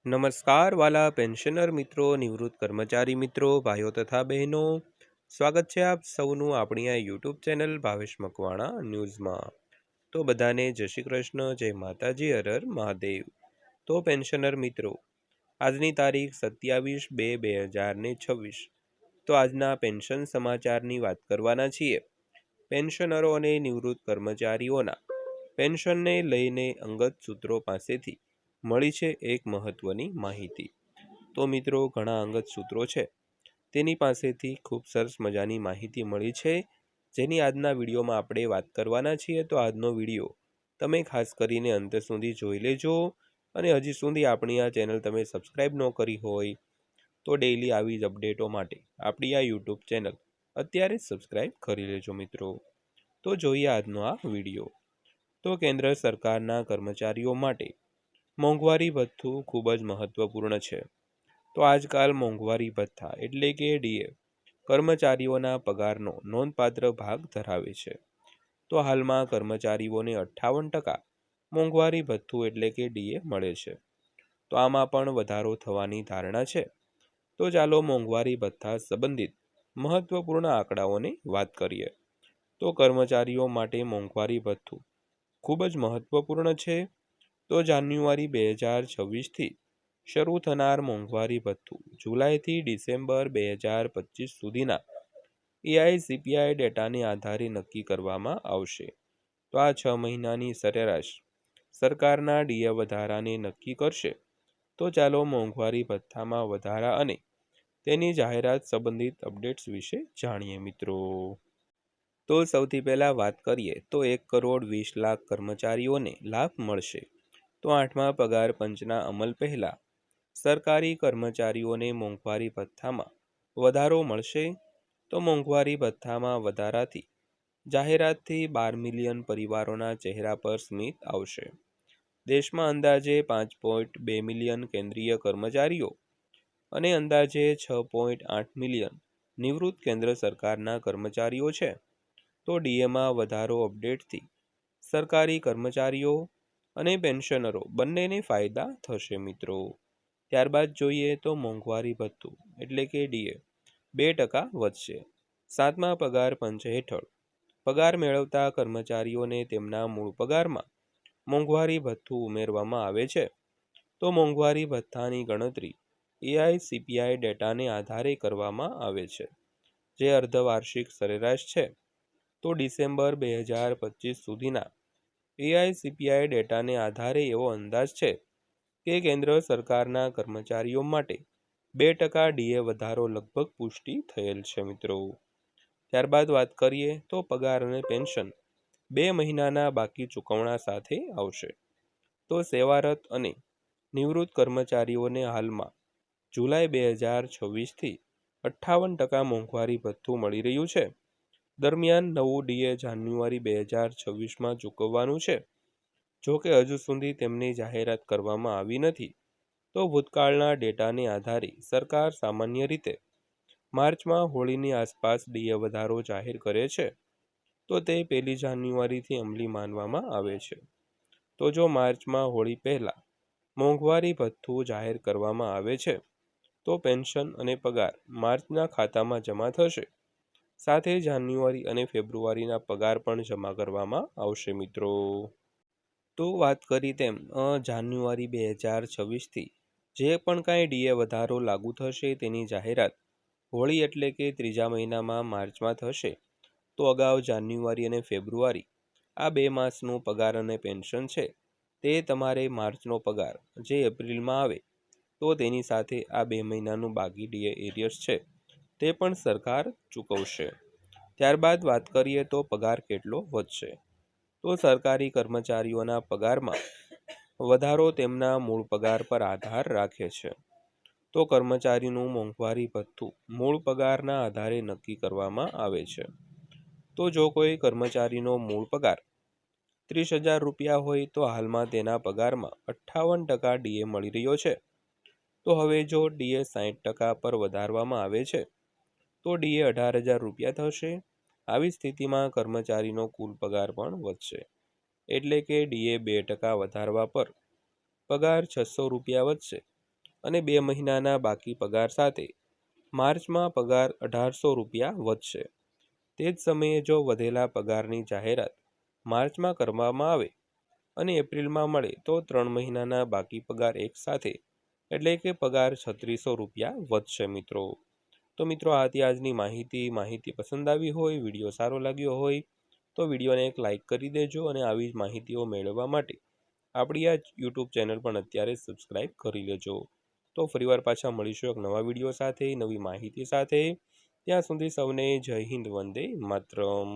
નમસ્કાર વાલા પેન્શનર મિત્રો, નિવૃત્ત કર્મચારી મિત્રો, ભાઈઓ તથા બહેનો, સ્વાગત છે આપ સૌનું આપણી આ યુટ્યુબ ચેનલ ભાવેશ મકવાણા ન્યૂઝમાં। તો બધાને જય શ્રી કૃષ્ણ, જય માતાજી, હર હર મહાદેવ। તો પેન્શનર મિત્રો, આજની તારીખ 27/2/2026। તો આજના પેન્શન સમાચારની વાત કરવાના છીએ। પેન્શનરો અને નિવૃત્ત કર્મચારીઓના પેન્શનને લઈને અંગત સૂત્રો પાસેથી મળી છે એક મહત્વની માહિતી। તો મિત્રો, ઘણા અંગત સૂત્રો છે તેની પાસેથી ખૂબ સરસ મજાની માહિતી મળી છે, જેની આજના વિડીયોમાં આપણે વાત કરવાના છીએ। તો આજનો વિડીયો તમે ખાસ કરીને અંત સુધી જોઈ લેજો, અને હજી સુધી આપણી આ ચેનલ તમે સબસ્ક્રાઈબ ન કરી હોય તો ડેઈલી આવી જ અપડેટો માટે આપણી આ યુટ્યુબ ચેનલ અત્યારે જ સબસ્ક્રાઈબ કરી લેજો મિત્રો। તો જોઈએ આજનો આ વિડીયો। તો કેન્દ્ર સરકારના કર્મચારીઓ માટે મોંઘવારી ભથ્થું ખૂબ જ મહત્વપૂર્ણ છે। તો આજકાલ મોંઘવારી ભથ્થા એટલે કે ડીએ કર્મચારીઓના પગારનો નોંધપાત્ર ભાગ ધરાવે છે। તો હાલમાં કર્મચારીઓને 58% મોંઘવારી ભથ્થું એટલે કે ડીએ મળે છે। તો આમાં પણ વધારો થવાની ધારણા છે। તો ચાલો મોંઘવારી ભથ્થા સંબંધિત મહત્વપૂર્ણ આંકડાઓની વાત કરીએ। તો કર્મચારીઓ માટે મોંઘવારી ભથ્થું ખૂબ જ મહત્વપૂર્ણ છે। તો જાન્યુઆરી 2026થી શરૂ થનાર મોંઘવારી ભથ્થું જુલાઈથી ડિસેમ્બર 2025 સુધીના એઆઈસીપીઆઈ ડેટાને આધારે નક્કી કરવામાં આવશે। તો આ 6 મહિનાની સરેરાશ સરકારના ડીએ વધારાને નક્કી કરશે। તો ચાલો મોંઘવારી ભથ્થામાં વધારા અને તેની જાહેરાત સંબંધિત અપડેટ્સ વિશે જાણીએ મિત્રો। તો સૌથી પહેલાં વાત કરીએ તો 1,20,00,000 કર્મચારીઓને લાભ મળશે। તો 8મા પગાર પંચના અમલ પહેલાં સરકારી કર્મચારીઓને મોંઘવારી ભથ્થામાં વધારો મળશે। તો મોંઘવારી ભથ્થામાં વધારાથી જાહેરાતથી 12 મિલિયન પરિવારોના ચહેરા પર સ્મિત આવશે। દેશમાં અંદાજે 5.2 મિલિયન કેન્દ્રીય કર્મચારીઓ અને અંદાજે 6.8 મિલિયન નિવૃત્ત કેન્દ્ર સરકારના કર્મચારીઓ છે। તો ડીએમાં વધારો અપડેટથી સરકારી કર્મચારીઓ અને પેન્શનરો બંનેને ફાયદા થશે મિત્રો। ત્યારબાદ જોઈએ તો મોંઘવારી ભથ્થું એટલે કે ડીએ 2% વધશે। 7મા પગાર પંચ હેઠળ પગાર મેળવતા કર્મચારીઓને તેમના મૂળ પગારમાં મોંઘવારી ભથ્થું ઉમેરવામાં આવે છે। તો મોંઘવારી ભથ્થાની ગણતરી એઆઈસીપીઆઈ ડેટાને આધારે કરવામાં આવે છે, જે અર્ધવાર્ષિક સરેરાશ છે। તો ડિસેમ્બર 2025 સુધીના એઆઈસીપીઆઈ ડેટાને આધારે એવો અંદાજ છે કે કેન્દ્ર સરકારના કર્મચારીઓ માટે 2% ડીએ વધારો લગભગ પુષ્ટિ થયેલ છે મિત્રો। ત્યારબાદ વાત કરીએ તો પગાર અને પેન્શન 2 મહિનાના બાકી ચૂકવણા સાથે આવશે। તો સેવારત અને નિવૃત્ત કર્મચારીઓને હાલમાં જુલાઈ 2026થી 58% મોંઘવારી ભથ્થું મળી રહ્યું છે। દરમિયાન નવું ડીએ જાન્યુઆરી 2026માં ચૂકવવાનું છે। જો કે હજુ સુધી તેમની જાહેરાત કરવામાં આવી નથી। તો ભૂતકાળના ડેટાને આધારે સરકાર સામાન્ય રીતે માર્ચમાં હોળીની આસપાસ ડીએ વધારો જાહેર કરે છે। તો તે 1 જાન્યુઆરીથી અમલી માનવામાં આવે છે। તો જો માર્ચમાં હોળી પહેલાં મોંઘવારી ભથ્થું જાહેર કરવામાં આવે છે તો પેન્શન અને પગાર માર્ચના ખાતામાં જમા થશે। સાથે જાન્યુઆરી અને ફેબ્રુઆરીના પગાર પણ જમા કરવામાં આવશે મિત્રો। તો વાત કરી તેમ જાન્યુઆરી 2026થી જે પણ કાંઈ ડીએ વધારો લાગુ થશે તેની જાહેરાત હોળી એટલે કે ત્રીજા મહિનામાં માર્ચમાં થશે। તો અગાઉ જાન્યુઆરી અને ફેબ્રુઆરી આ 2 માસનું પગાર અને પેન્શન છે તે તમારે માર્ચનો પગાર જે એપ્રિલમાં આવે તો તેની સાથે આ 2 મહિનાનું બાકી ડીએ એરિયર્સ છે તે પણ સરકાર ચૂકવશે। ત્યારબાદ વાત કરીએ તો પગાર કેટલો વધશે। તો સરકારી કર્મચારીઓના પગારમાં વધારો તેમના મૂળ પગાર પર આધાર રાખે છે। તો કર્મચારીનું મોંઘવારી ભથ્થું મૂળ પગારના આધારે નક્કી કરવામાં આવે છે। તો જો કોઈ કર્મચારીનો મૂળ પગાર 30,000 રૂપિયા હોય તો હાલમાં તેના પગારમાં 58% ડીએ મળી રહ્યો છે। તો હવે જો ડીએ 60% પર વધારવામાં આવે છે તો ડીએ 18,000 રૂપિયા થશે। આવી સ્થિતિમાં કર્મચારીનો કુલ પગાર પણ વધશે, એટલે કે ડીએ 2% વધારવા પર પગાર 600 રૂપિયા વધશે। અને 2 મહિનાના બાકી પગાર સાથે માર્ચમાં પગાર 1800 રૂપિયા વધશે. તે જ સમયે જો વધેલા પગારની જાહેરાત માર્ચમાં કરવામાં આવે અને એપ્રિલમાં મળે તો 3 મહિનાના બાકી પગાર એકસાથે એટલે કે પગાર 3600 રૂપિયા વધશે મિત્રો. તો મિત્રો આ હતી આજની માહિતી પસંદ આવી હોય, વિડીયો સારો લાગ્યો હોય તો વિડીયોને એક લાઇક કરી દેજો અને આવી જ માહિતીઓ મેળવવા માટે આપણી આ યુટ્યુબ ચેનલ પણ અત્યારે સબસ્ક્રાઈબ કરી લેજો. તો ફરીવાર પાછા મળીશું એક નવા વિડીયો સાથે, નવી માહિતી સાથે. ત્યાં સુધી સૌને જય હિન્દ, વંદે માતરમ.